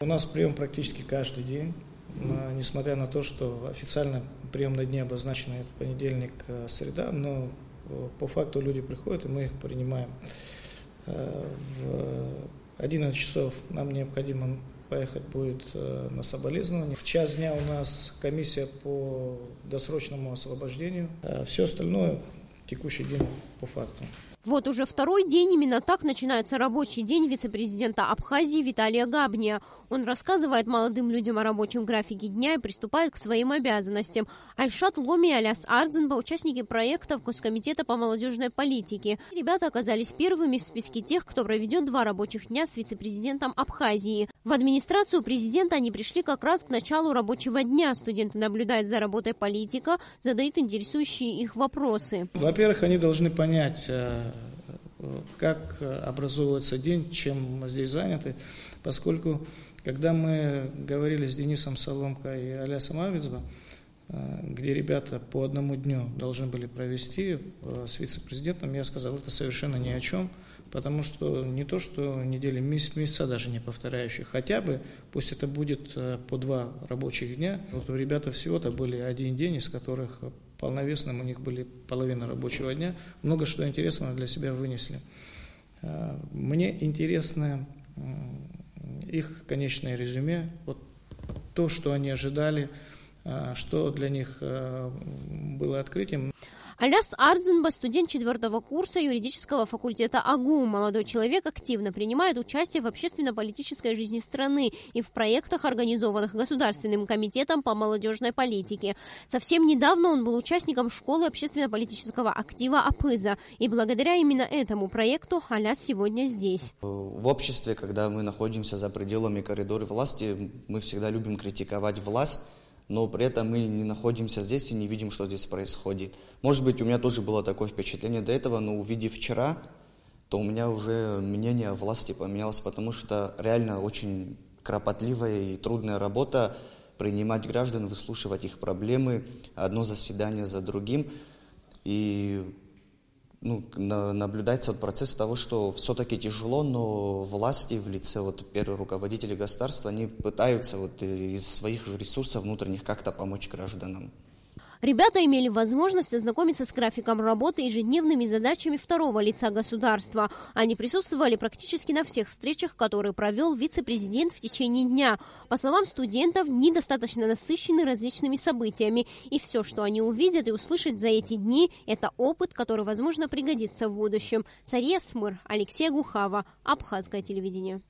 У нас прием практически каждый день, несмотря на то, что официально приемные дни обозначены это понедельник, среда, но по факту люди приходят, и мы их принимаем. В 11 часов нам необходимо поехать будет на соболезнование. В час дня у нас комиссия по досрочному освобождению. Все остальное текущий день по факту. Вот уже второй день именно так начинается рабочий день вице-президента Абхазии Виталия Габния. Он рассказывает молодым людям о рабочем графике дня и приступает к своим обязанностям. Айшат Ломи и Аляс Ардзенба – участники проектов Госкомитета по молодежной политике. Ребята оказались первыми в списке тех, кто проведет 2 рабочих дня с вице-президентом Абхазии. В администрацию президента они пришли как раз к началу рабочего дня. Студенты наблюдают за работой политика, задают интересующие их вопросы. Во-первых, они должны понять, как образовывается день, чем мы здесь заняты, поскольку, когда мы говорили с Денисом Соломко и Алясом Авицба, где ребята по одному дню должны были провести с вице-президентом, я сказал, это совершенно ни о чем, потому что не то, что недели, месяца даже не повторяющие, хотя бы, пусть это будет по 2 рабочих дня. Вот у ребят всего-то были 1 день, из которых полновесным у них были половина рабочего дня. Много что интересного для себя вынесли. Мне интересно их конечное резюме, вот то, что они ожидали, что для них было открытием. Аляс Ардзенба – студент 4-го курса юридического факультета АГУ. Молодой человек активно принимает участие в общественно-политической жизни страны и в проектах, организованных Государственным комитетом по молодежной политике. Совсем недавно он был участником школы общественно-политического актива АПыза. И благодаря именно этому проекту Аляс сегодня здесь. В обществе, когда мы находимся за пределами коридора власти, мы всегда любим критиковать власть. Но при этом мы не находимся здесь и не видим, что здесь происходит. Может быть, у меня тоже было такое впечатление до этого, но увидев вчера, то у меня уже мнение о власти поменялось, потому что реально очень кропотливая и трудная работа принимать граждан, выслушивать их проблемы, одно заседание за другим. И наблюдается процесс того, что все-таки тяжело, но власти в лице первых руководителей государства, они пытаются из своих же ресурсов внутренних как-то помочь гражданам. Ребята имели возможность ознакомиться с графиком работы и ежедневными задачами 2-го лица государства. Они присутствовали практически на всех встречах, которые провел вице-президент в течение дня. По словам студентов, дни достаточно насыщены различными событиями. И все, что они увидят и услышат за эти дни, это опыт, который, возможно, пригодится в будущем. Сария Смыр, Алексей Гухава, Абхазское телевидение.